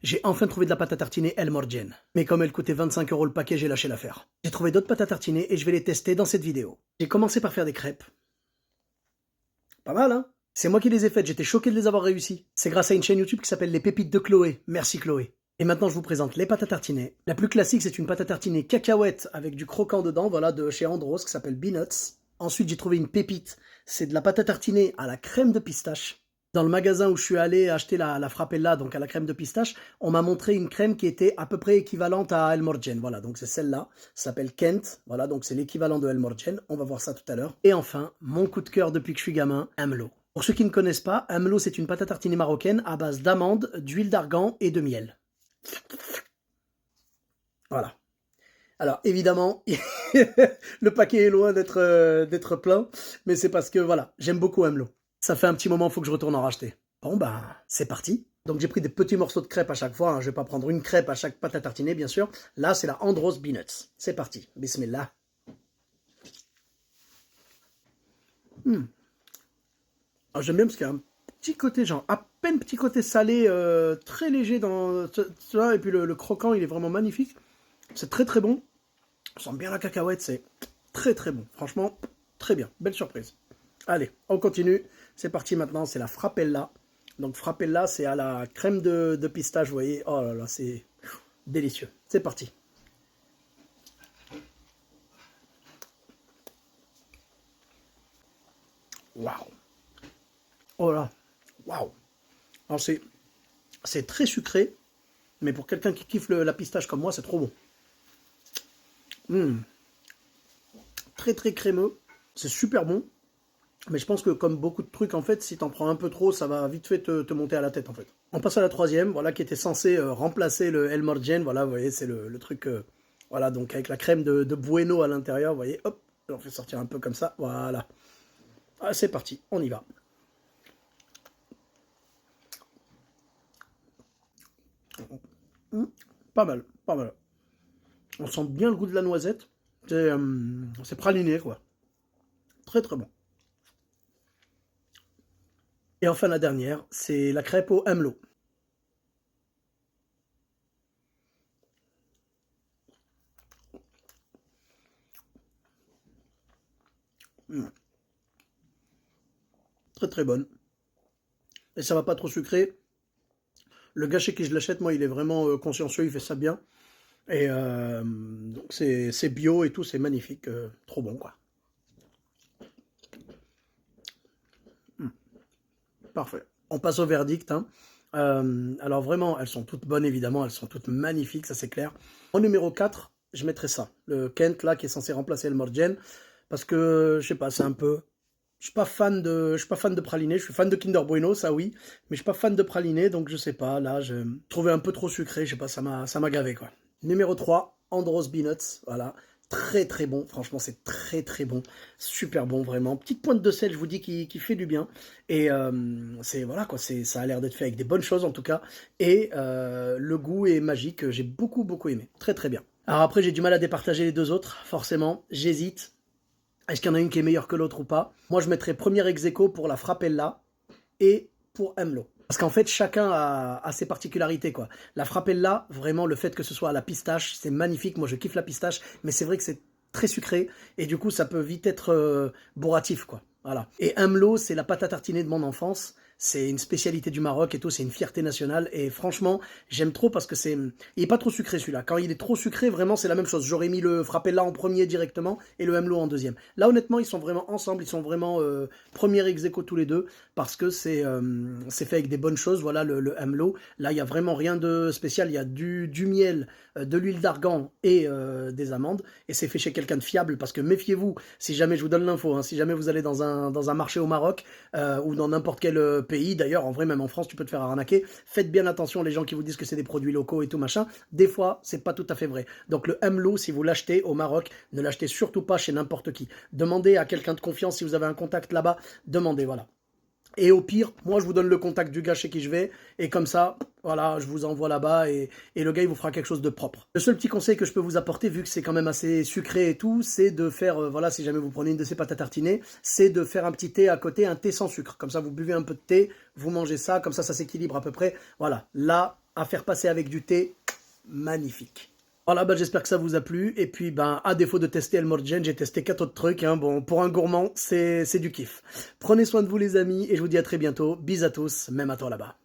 J'ai enfin trouvé de la pâte à tartiner El Morgen. Mais comme elle coûtait 25 € le paquet, j'ai lâché l'affaire. J'ai trouvé d'autres pâtes à tartiner et je vais les tester dans cette vidéo. J'ai commencé par faire des crêpes. Pas mal, hein? C'est moi qui les ai faites, j'étais choqué de les avoir réussi. C'est grâce à une chaîne YouTube qui s'appelle Les Pépites de Chloé. Merci Chloé. Et maintenant, je vous présente les pâtes à tartiner. La plus classique, c'est une pâte à tartiner cacahuète avec du croquant dedans, voilà, de chez Andros, qui s'appelle Beanuts. Ensuite, j'ai trouvé une pépite. C'est de la pâte à tartiner à la crème de pistache. Dans le magasin où je suis allé acheter la frappella, donc à la crème de pistache, on m'a montré une crème qui était à peu près équivalente à El Morgen. Voilà, donc c'est celle-là. Ça s'appelle Kent. Voilà, donc c'est l'équivalent de El Morgen. On va voir ça tout à l'heure. Et enfin, mon coup de cœur depuis que je suis gamin, Amlo. Pour ceux qui ne connaissent pas, Amlo, c'est une pâte à tartiner marocaine à base d'amandes, d'huile d'argan et de miel. Voilà. Alors évidemment, le paquet est loin d'être plein, mais c'est parce que voilà, j'aime beaucoup Amlo. Ça fait un petit moment, il faut que je retourne en racheter. Bon ben, c'est parti. Donc j'ai pris des petits morceaux de crêpe à chaque fois, hein. Je vais pas prendre une crêpe à chaque pâte à tartiner, bien sûr. Là, c'est la Andros Beanuts. C'est parti. Bismillah. Alors j'aime bien parce qu'il y a un petit côté, genre à peine petit côté salé, très léger dans ça, et puis le croquant, il est vraiment magnifique. C'est très très bon. On sent bien la cacahuète, c'est très très bon. Franchement, très bien. Belle surprise. Allez, on continue. C'est parti maintenant, c'est la frappella. Donc frappella, c'est à la crème de pistache, vous voyez. Oh là là, c'est délicieux. C'est parti. Waouh. Oh là, waouh. Alors c'est très sucré, mais pour quelqu'un qui kiffe la pistache comme moi, c'est trop bon. Très très crémeux, c'est super bon. Mais je pense que comme beaucoup de trucs, en fait, si t'en prends un peu trop, ça va vite fait te monter à la tête, en fait. On passe à la troisième, voilà, qui était censée remplacer le El Morgen. Voilà, vous voyez, c'est le truc, voilà, donc avec la crème de Bueno à l'intérieur, vous voyez, hop, on fait sortir un peu comme ça, voilà. Ah, c'est parti, on y va. Pas mal, pas mal. On sent bien le goût de la noisette. C'est praliné, quoi. Très très bon. Et enfin la dernière, c'est la crêpe au Hamelot. Très très bonne. Et ça va pas trop sucré. Le gars chez qui je l'achète, moi, il est vraiment consciencieux, il fait ça bien. Et donc c'est bio et tout, c'est magnifique. Trop bon, quoi. Parfait. On passe au verdict, hein. Alors vraiment, elles sont toutes bonnes, évidemment, elles sont toutes magnifiques, ça c'est clair. En numéro 4, je mettrai ça, le Kent, là, qui est censé remplacer le Morgen, parce que, je sais pas, c'est un peu... je suis pas fan de praliné, je suis fan de Kinder Bueno, ça oui, mais je suis pas fan de praliné, donc je sais pas, là, je trouvais un peu trop sucré, je sais pas, ça m'a gavé, quoi. Numéro 3, Andros Beanuts, voilà. Très très bon, franchement c'est très très bon, super bon vraiment. Petite pointe de sel, je vous dis, qui fait du bien. Et c'est voilà quoi, ça a l'air d'être fait avec des bonnes choses en tout cas. Et le goût est magique, j'ai beaucoup beaucoup aimé, très très bien. Alors après j'ai du mal à départager les deux autres, forcément, j'hésite. Est-ce qu'il y en a une qui est meilleure que l'autre ou pas? Moi je mettrais premier ex aequo pour la Frappella et pour Amlo. Parce qu'en fait, chacun a ses particularités, quoi. La frappella, vraiment, le fait que ce soit à la pistache, c'est magnifique. Moi, je kiffe la pistache, mais c'est vrai que c'est très sucré, et du coup, ça peut vite être bourratif, quoi. Voilà. Et Amlo, c'est la pâte à tartiner de mon enfance. C'est une spécialité du Maroc et tout, c'est une fierté nationale. Et franchement, j'aime trop parce que il est pas trop sucré celui-là. Quand il est trop sucré, vraiment, c'est la même chose. J'aurais mis le frappella en premier directement et le Amlo en deuxième. Là, honnêtement, ils sont vraiment ensemble. Ils sont vraiment premier ex aequo tous les deux parce que c'est fait avec des bonnes choses. Voilà, le Amlo. Là, il n'y a vraiment rien de spécial. Il y a du miel, de l'huile d'argan et des amandes. Et c'est fait chez quelqu'un de fiable parce que méfiez-vous, si jamais je vous donne l'info, hein, si jamais vous allez dans un marché au Maroc ou dans n'importe quel pays, d'ailleurs, en vrai, même en France, tu peux te faire arnaquer. Faites bien attention, les gens qui vous disent que c'est des produits locaux et tout machin. Des fois, c'est pas tout à fait vrai. Donc le Amlo, si vous l'achetez au Maroc, ne l'achetez surtout pas chez n'importe qui. Demandez à quelqu'un de confiance si vous avez un contact là-bas. Demandez, voilà. Et au pire, moi, je vous donne le contact du gars chez qui je vais, et comme ça, voilà, je vous envoie là-bas, et le gars, il vous fera quelque chose de propre. Le seul petit conseil que je peux vous apporter, vu que c'est quand même assez sucré et tout, c'est de faire, voilà, si jamais vous prenez une de ces pâtes à tartiner, c'est de faire un petit thé à côté, un thé sans sucre. Comme ça, vous buvez un peu de thé, vous mangez ça, comme ça s'équilibre à peu près. Voilà, là, à faire passer avec du thé, magnifique. Voilà, bah, j'espère que ça vous a plu. Et puis, ben, à défaut de tester El Morgen, j'ai testé 4 autres trucs. Hein. Bon, pour un gourmand, c'est du kiff. Prenez soin de vous, les amis, et je vous dis à très bientôt. Bis à tous, même à toi là-bas.